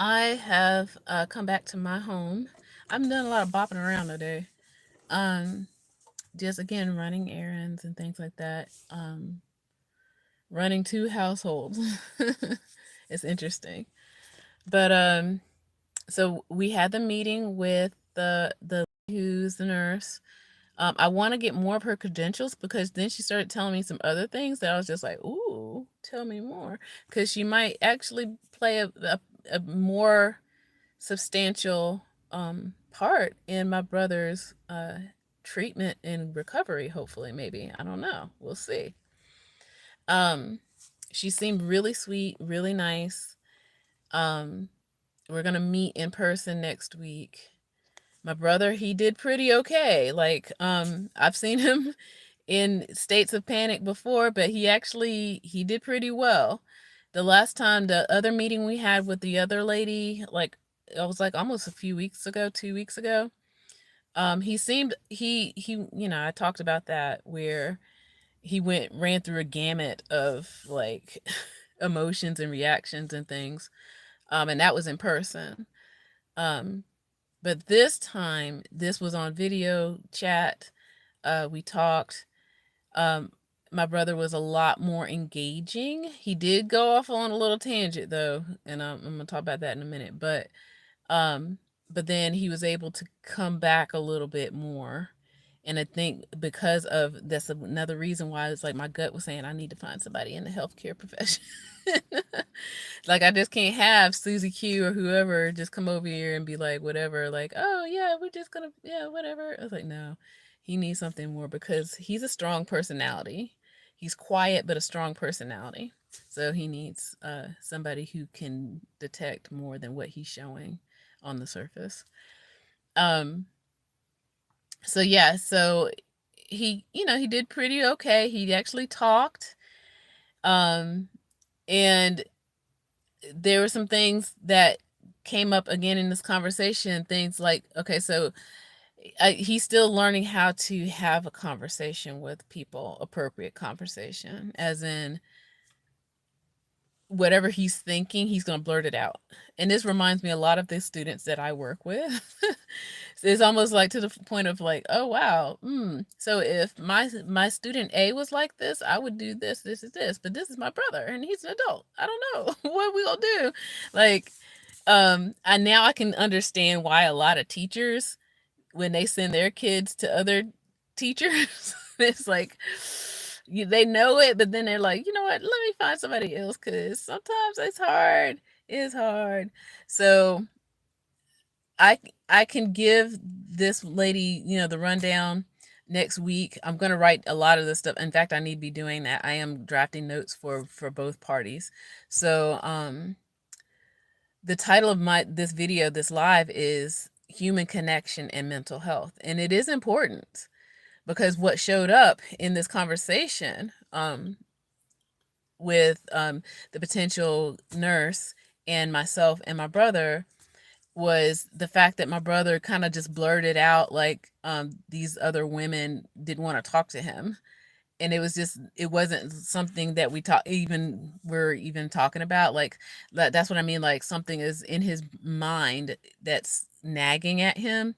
I have come back to my home. I'm doing a lot of bopping around today. Um, just again running errands and things like that. Running two households. It's interesting. But so we had the meeting with the who's the nurse. I want to get more of her credentials because then she started telling me some other things that I was just like, ooh, tell me more. Because she might actually play a more substantial part in my brother's treatment and recovery, hopefully, maybe. I don't know. We'll see. Um, she seemed really sweet, really nice. Um, we're going to meet in person next week. My brother, he did pretty okay. Like, I've seen him in states of panic before, but he did pretty well. The last time, the other meeting we had with the other lady, like it was like almost a few weeks ago, 2 weeks ago. He seemed I talked about that where he ran through a gamut of like emotions and reactions and things. And that was in person. Um, but this time, this was on video chat. We talked. Um, my brother was a lot more engaging. He did go off on a little tangent though, and I'm gonna talk about that in a minute. Um, but then he was able to come back a little bit more. And I think because of that's another reason why it's like my gut was saying I need to find somebody in the healthcare profession. Like I just can't have Susie Q or whoever just come over here and be like whatever, like, oh yeah, we're just gonna yeah, whatever. I was like, no. He needs something more because he's a strong personality. He's quiet but a strong personality. So he needs somebody who can detect more than what he's showing on the surface. Um so yeah, so he did pretty okay. He actually talked. Um and there were some things that came up again in this conversation, things like, okay, so he's still learning how to have a conversation with people, appropriate conversation, as in whatever he's thinking, he's going to blurt it out. And this reminds me a lot of the students that I work with. It's almost like to the point of like, oh wow, so if my student A was like this, I would do this, this is this, but this is my brother and he's an adult. I don't know what we gonna do. Like, and now I can understand why a lot of teachers, when they send their kids to other teachers, it's like they know it, but then they're like, you know what? Let me find somebody else because sometimes it's hard. It's hard. So I I can give this lady, the rundown next week. I'm gonna write a lot of this stuff. In fact, I need to be doing that. I am drafting notes for both parties. So the title of my this video, this live, is human connection and mental health, and it is important because what showed up in this conversation with the potential nurse and myself and my brother was the fact that my brother kind of just blurted out like these other women didn't want to talk to him, and it wasn't something that we're even talking about, like that's what I mean, like something is in his mind that's nagging at him,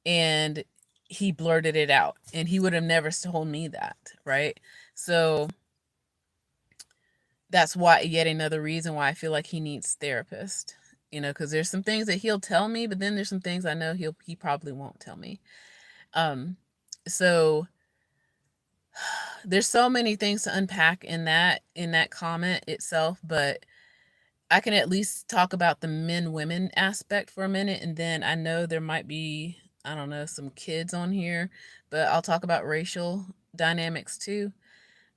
and he blurted it out, and he would have never told me that, right? So that's why, yet another reason why I feel like he needs therapist, because there's some things that he'll tell me, but then there's some things I know he probably won't tell me. um so there's so many things to unpack in that comment itself, but I can at least talk about the men women aspect for a minute, and then I know there might be, I don't know, some kids on here, but I'll talk about racial dynamics too.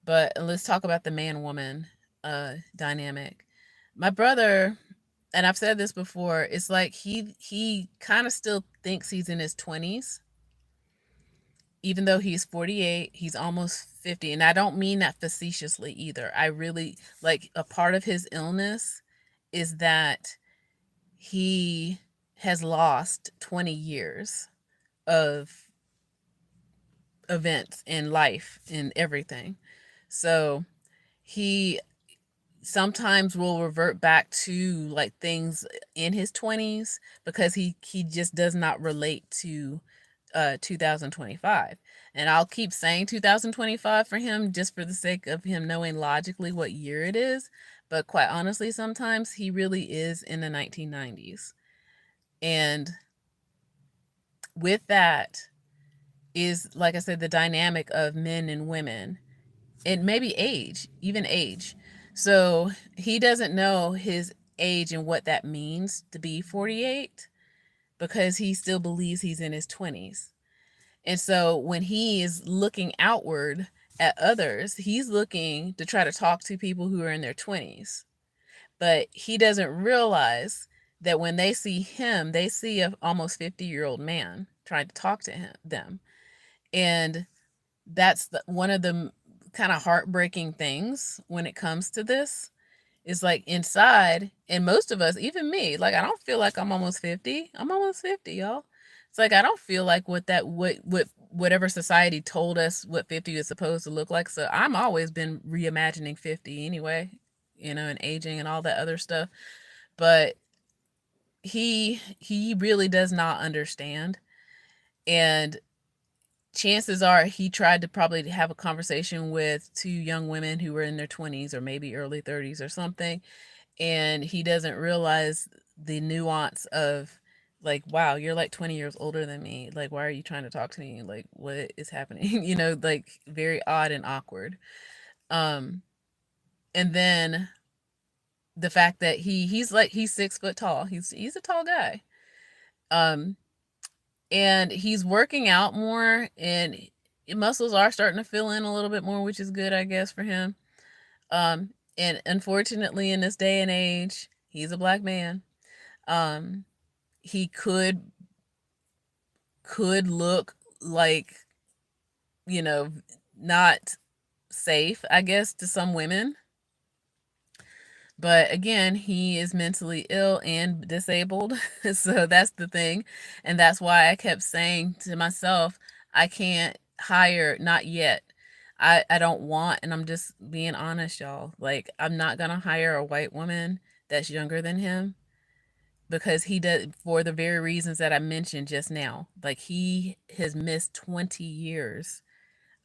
But let's talk about the man woman dynamic. My brother, and I've said this before, it's like he kind of still thinks he's in his 20s, even though he's 48, he's almost 50. And I don't mean that facetiously either. I really, like, a part of his illness is that he has lost 20 years of events in life and everything. So he sometimes will revert back to like things in his 20s because he just does not relate to 2025. And I'll keep saying 2025 for him just for the sake of him knowing logically what year it is, but quite honestly sometimes he really is in the 1990s. And with that is, like I said, the dynamic of men and women, and maybe age, even age. So he doesn't know his age and what that means to be 48 because he still believes he's in his 20s. And so when he is looking outward at others, he's looking to try to talk to people who are in their 20s. But he doesn't realize that when they see him, they see a almost 50-year-old man trying to talk to them. And that's one of the kind of heartbreaking things when it comes to this is like inside, and most of us, even me, like I don't feel like I'm almost 50. I'm almost 50, y'all. It's like I don't feel like whatever society told us what 50 is supposed to look like. So I'm always been reimagining 50 anyway, and aging and all that other stuff. But he really does not understand. And chances are he tried to probably have a conversation with two young women who were in their 20s or maybe early 30s or something, and he doesn't realize the nuance of like, wow, you're like 20 years older than me, like why are you trying to talk to me, like what is happening? Like very odd and awkward. um and then the fact that he's 6 foot tall, he's a tall guy. um and he's working out more, and muscles are starting to fill in a little bit more, which is good, I guess, for him. And unfortunately, in this day and age, he's a black man. Um, he could look like, you know, not safe, I guess, to some women. But again, he is mentally ill and disabled. So that's the thing. And that's why I kept saying to myself, I can't hire, not yet. I don't want, and I'm just being honest, y'all. Like, I'm not going to hire a white woman that's younger than him because he does, for the very reasons that I mentioned just now. Like, he has missed 20 years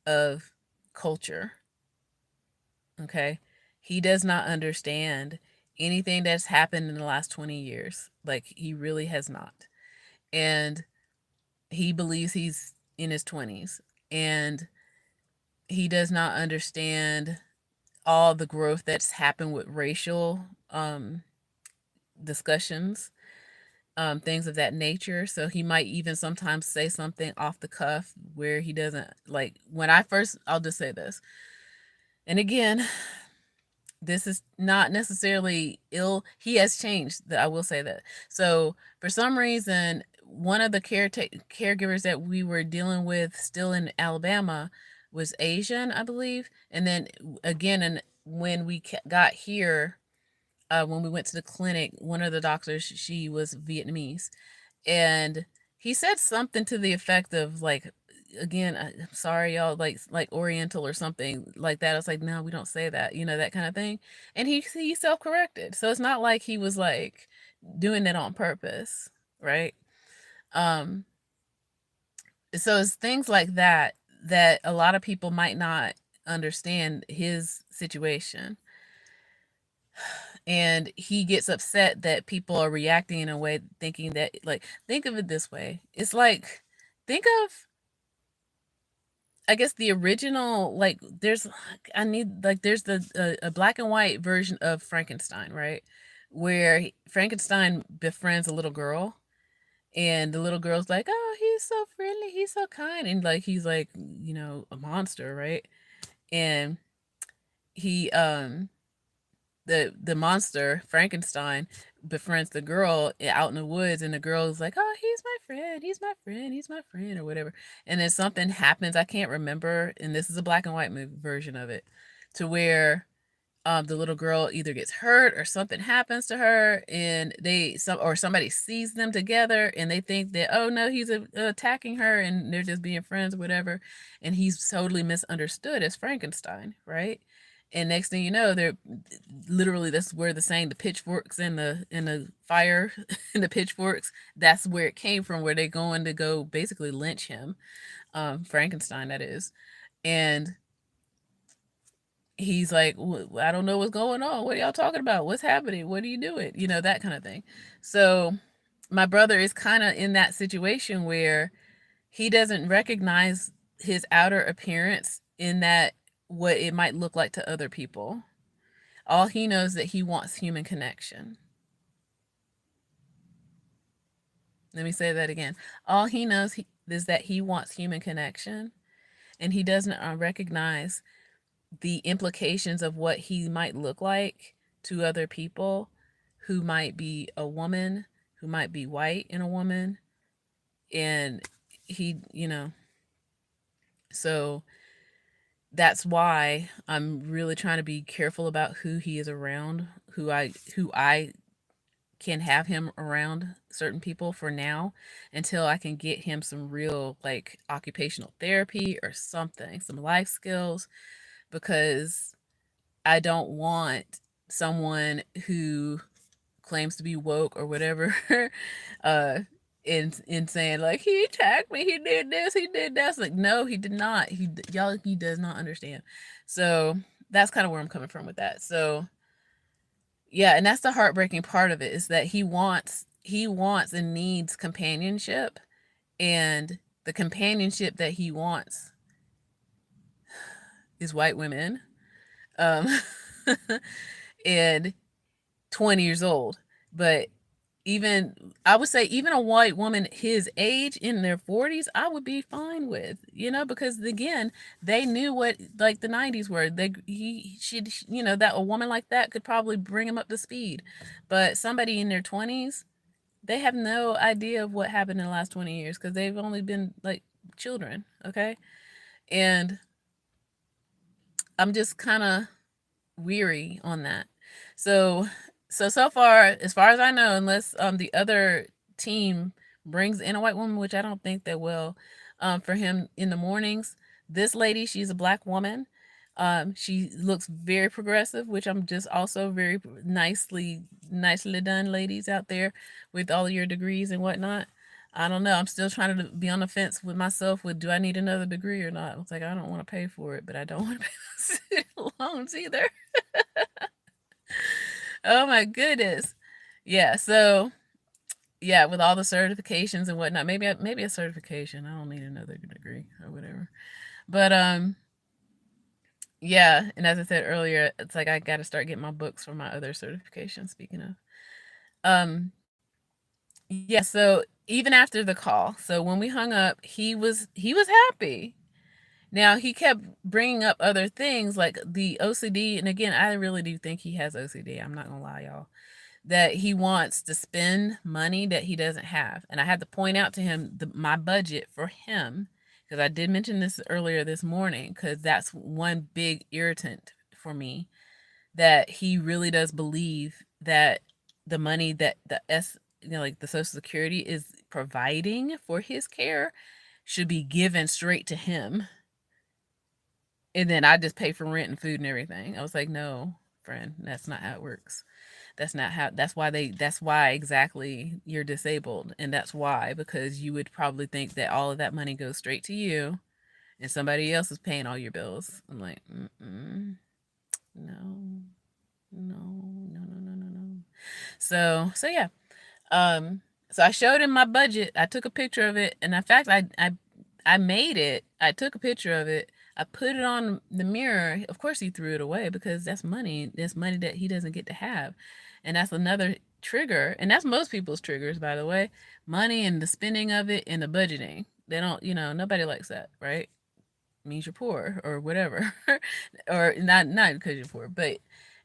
of culture. Okay. He does not understand anything that's happened in the last 20 years. Like, he really has not. And he believes he's in his 20s. And he does not understand all the growth that's happened with racial discussions, things of that nature. So he might even sometimes say something off the cuff where he doesn't like. I'll just say this. And again, this is not necessarily ill. He has changed. I will say that. So for some reason, one of the caregivers that we were dealing with still in Alabama was Asian, I believe. And then again, and when we got here, when we went to the clinic, one of the doctors, she was Vietnamese. And he said something to the effect of like, again, I'm sorry, y'all, like Oriental or something like that. I was like, no, we don't say that, that kind of thing. And he self corrected, so it's not like he was like doing it on purpose, right? Um, so it's things like that that a lot of people might not understand his situation. And he gets upset that people are reacting in a way thinking that, like, think of it this way. It's like, think of, I guess, the original, like, there's a black and white version of Frankenstein, right? Where Frankenstein befriends a little girl, and the little girl's like, oh, he's so friendly, he's so kind, and like he's like, a monster, right? And he the monster Frankenstein befriends the girl out in the woods, and the girl is like, "Oh, he's my friend. He's my friend. He's my friend," or whatever. And then something happens. I can't remember. And this is a black and white movie version of it, to where the little girl either gets hurt or something happens to her, and somebody sees them together, and they think that, oh no, he's attacking her, and they're just being friends or whatever, and he's totally misunderstood as Frankenstein, right? And next thing you know, they're literally, that's where the saying, the pitchforks and the fire and the pitchforks, that's where it came from, where they're going to go basically lynch him, Frankenstein, that is. And he's like, I don't know what's going on. What are y'all talking about? What's happening? What are you doing? You know, that kind of thing. So my brother is kind of in that situation where he doesn't recognize his outer appearance in that, what it might look like to other people. All he knows that he wants human connection. Let me say that again. All he knows is that he wants human connection, and he doesn't recognize the implications of what he might look like to other people who might be a woman, who might be white in a woman. And he, so that's why I'm really trying to be careful about who he is around, who I can have him around certain people for now, until I can get him some real, like, occupational therapy or something, some life skills, because I don't want someone who claims to be woke or whatever, uh in saying, like, he attacked me, he did this, he did that. It's like, no, he did not. He does not understand. So that's kind of where I'm coming from with that. So yeah, and that's the heartbreaking part of it, is that he wants and needs companionship, and the companionship that he wants is white women, um and 20 years old. But even, I would say, even a white woman his age in their 40s, I would be fine with, because again, they knew what, like, the 90s were. That a woman like that could probably bring him up to speed. But somebody in their 20s, they have no idea of what happened in the last 20 years, because they've only been like children, okay? And I'm just kind of weary on that. So so far, as far as I know, unless the other team brings in a white woman, which I don't think they will, for him in the mornings. This lady, she's a black woman. She looks very progressive, which I'm just also very nicely done, ladies out there with all your degrees and whatnot. I don't know. I'm still trying to be on the fence with myself with, do I need another degree or not? It's like, I don't want to pay for it, but I don't want to pay the student loans either. Oh my goodness. Yeah, so yeah, with all the certifications and whatnot, maybe a certification. I don't need another degree or whatever. But yeah, and as I said earlier, it's like I got to start getting my books for my other certifications. Speaking of, yeah. So even after the call, so when we hung up, he was happy. Now he kept bringing up other things like the OCD, and again, I really do think he has OCD. I'm not gonna lie, y'all, that he wants to spend money that he doesn't have. And I had to point out to him my budget for him, because I did mention this earlier this morning, because that's one big irritant for me, that he really does believe that the money that like the Social Security is providing for his care should be given straight to him, and then I just pay for rent and food and everything. I was like, no, friend, that's not how it works. That's why exactly you're disabled. And that's why, because you would probably think that all of that money goes straight to you and somebody else is paying all your bills. I'm like, mm-mm, no, no, no, no, no, no, no. So yeah. So I showed him my budget. I took a picture of it, and in fact, I made it. I took a picture of it. I put it on the mirror. Of course, he threw it away, because that's money. That's money that he doesn't get to have, and that's another trigger. And that's most people's triggers, by the way. Money and the spending of it and the budgeting. They don't, nobody likes that, right? Means you're poor or whatever, or not because you're poor, but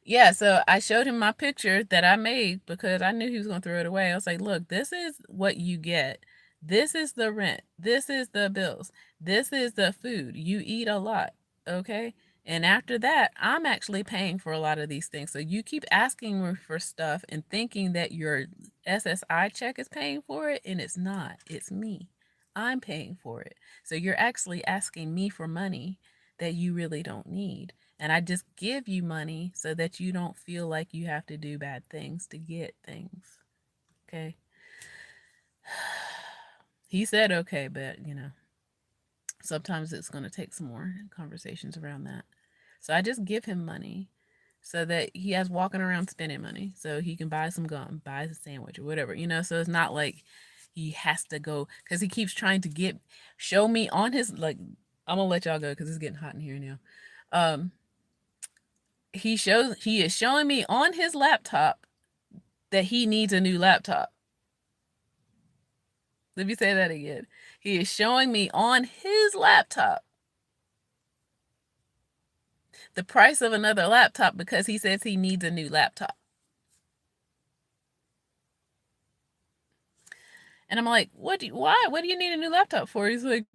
yeah. So I showed him my picture that I made, because I knew he was gonna throw it away. I was like, look, this is what you get. This is the rent. This is the bills. This is the food. You eat a lot, okay? And after that, I'm actually paying for a lot of these things. So you keep asking me for stuff and thinking that your SSI check is paying for it, and it's not. It's me. I'm paying for it. So you're actually asking me for money that you really don't need. And I just give you money so that you don't feel like you have to do bad things to get things. Okay. He said okay, but sometimes it's going to take some more conversations around that. So I just give him money so that he has walking around spending money so he can buy some gum, buy a sandwich or whatever, so it's not like he has to go because he keeps trying to show me on his, like, I'm gonna let y'all go because it's getting hot in here now. He is showing me on his laptop that he needs a new laptop. Let me say that again. He is showing me on his laptop the price of another laptop because he says he needs a new laptop. And I'm like, why? What do you need a new laptop for? He's like,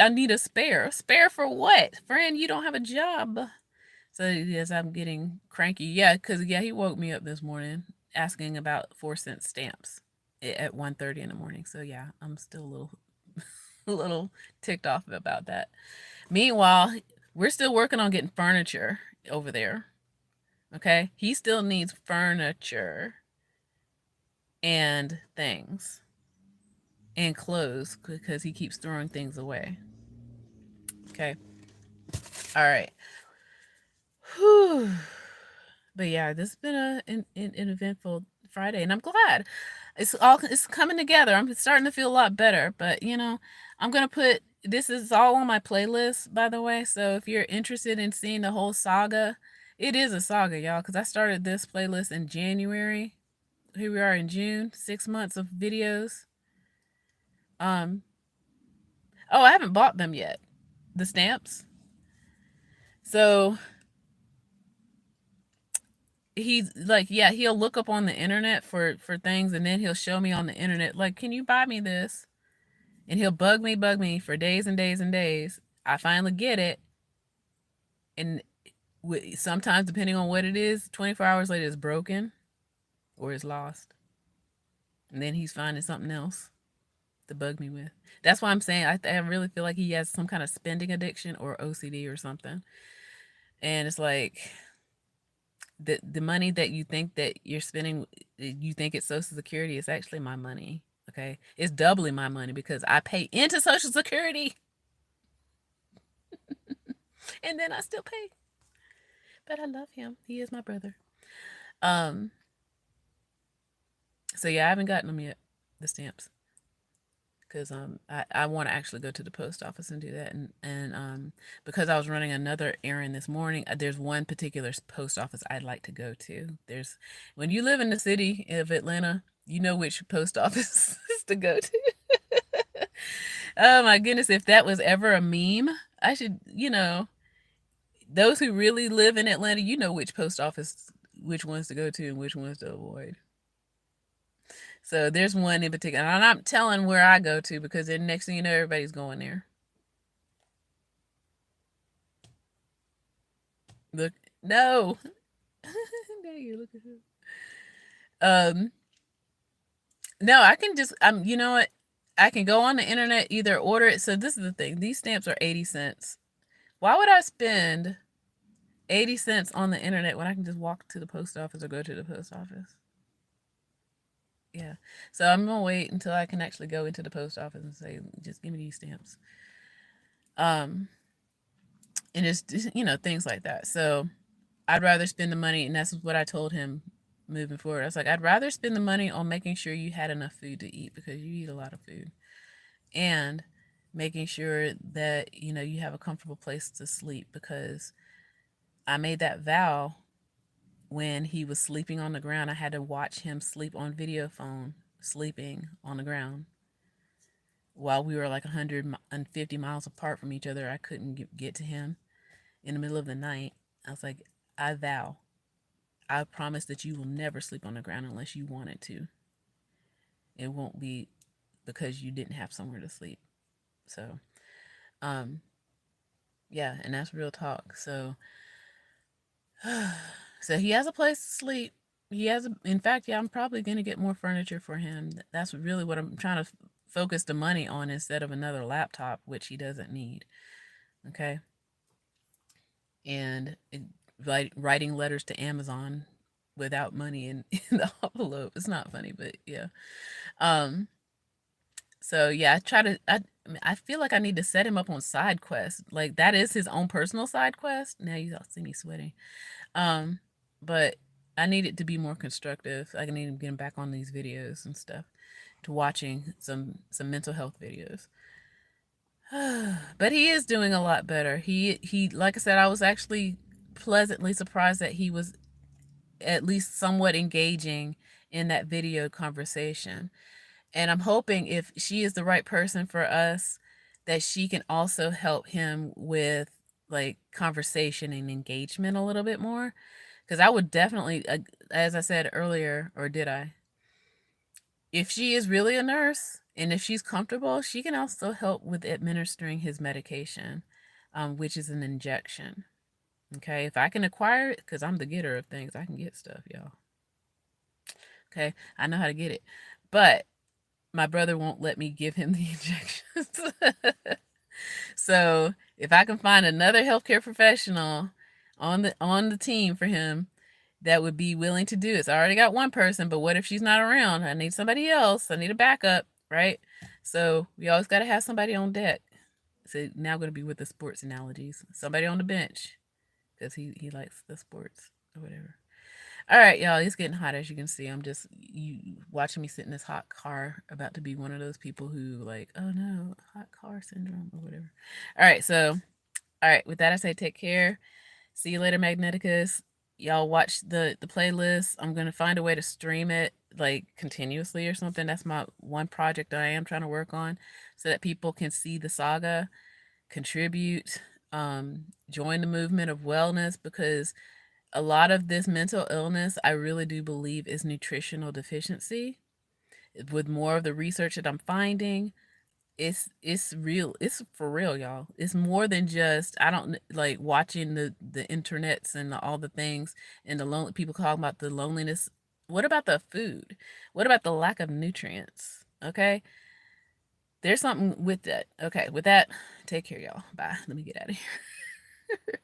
I need a spare. Spare for what? Friend, you don't have a job. So yes, I'm getting cranky. Yeah, because he woke me up this morning asking about 4-cent stamps at 1:30 in the morning. So yeah, I'm still a little a little ticked off about that. Meanwhile, we're still working on getting furniture over there. Okay? He still needs furniture and things and clothes because he keeps throwing things away. Okay? All right. Whew. But yeah, this has been an eventful Friday, and I'm glad it's coming together. I'm starting to feel a lot better. But I'm gonna put this is all on my playlist, by the way. So if you're interested in seeing the whole saga, it is a saga, y'all. Because I started this playlist in January. Here we are in June. 6 months of videos. Oh, I haven't bought them yet. The stamps. So he's like, yeah, he'll look up on the internet for things, and then he'll show me on the internet, like, can you buy me this? And he'll bug me for days and days and days. I finally get it, and sometimes, depending on what it is, 24 hours later it's broken or it's lost, and then he's finding something else to bug me with. That's why I'm saying I really feel like he has some kind of spending addiction or OCD or something. And it's like the money that you think that you're spending, you think it's Social Security, it's actually my money. Okay, it's doubling my money because I pay into Social Security, and then I still pay. But I love him. He is my brother. Um. So yeah, I haven't gotten them yet, the stamps, because I want to actually go to the post office and do that, and because I was running another errand this morning, there's one particular post office I'd like to go to. There's When you live in the city of Atlanta, you know which post office to go to. Oh my goodness, if that was ever a meme, I should, those who really live in Atlanta, you know which post office, which ones to go to and which ones to avoid. So there's one in particular. And I'm not telling where I go to because then next thing you know, everybody's going there. Look, no. There you look at him. No, I can just you know what? I can go on the internet, either order it. So this is the thing. These stamps are 80 cents. Why would I spend 80 cents on the internet when I can just walk to the post office or go to the post office? Yeah. So I'm gonna wait until I can actually go into the post office and say, just give me these stamps. And it's things like that. So I'd rather spend the money, and that's what I told him moving forward. I was like, I'd rather spend the money on making sure you had enough food to eat because you eat a lot of food, and making sure that you have a comfortable place to sleep because I made that vow when he was sleeping on the ground. I had to watch him sleep on video phone, sleeping on the ground while we were like 150 miles apart from each other. I couldn't get to him in the middle of the night. I was like, I vow, I promise that you will never sleep on the ground unless you wanted to. It won't be because you didn't have somewhere to sleep. So, yeah, and that's real talk. So, so he has a place to sleep. In fact, yeah, I'm probably going to get more furniture for him. That's really what I'm trying to focus the money on instead of another laptop, which he doesn't need. Okay. and writing letters to Amazon without money in the envelope. It's not funny, but yeah. Um, so yeah, I feel like I need to set him up on side quests. Like that is his own personal side quest. Now you all see me sweating. Um, but I need it to be more constructive. I need to get him back on these videos and stuff, to watching some mental health videos. But he is doing a lot better. He like I said, I was actually pleasantly surprised that he was at least somewhat engaging in that video conversation. And I'm hoping if she is the right person for us, that she can also help him with like conversation and engagement a little bit more. Because I would definitely, as I said earlier, or did I? If she is really a nurse and if she's comfortable, she can also help with administering his medication, which is an injection. Okay, if I can acquire it, because I'm the getter of things, I can get stuff, y'all. Okay, I know how to get it. But my brother won't let me give him the injections. So if I can find another healthcare professional on the team for him that would be willing to do it. So I already got one person, but what if she's not around? I need somebody else. I need a backup, right? So we always got to have somebody on deck. So now I'm going to be with the sports analogies. Somebody on the bench because he likes the sports or whatever. All right, y'all, it's getting hot as you can see. I'm just you watching me sit in this hot car, about to be one of those people who like, oh no, hot car syndrome or whatever. All right, so all right, with that I say take care. See you later, Magneticus. Y'all watch the playlist. I'm gonna find a way to stream it like continuously or something. That's my one project that I am trying to work on, so that people can see the saga, contribute, join the movement of wellness, because a lot of this mental illness, I really do believe, is nutritional deficiency. With more of the research that I'm finding, it's real. It's for real, y'all. It's more than just, I don't like watching the internets and all the things and the lonely people talking about the loneliness. What about the food? What about the lack of nutrients? Okay, there's something with that. Okay, with that, take care, y'all. Bye. Let me get out of here.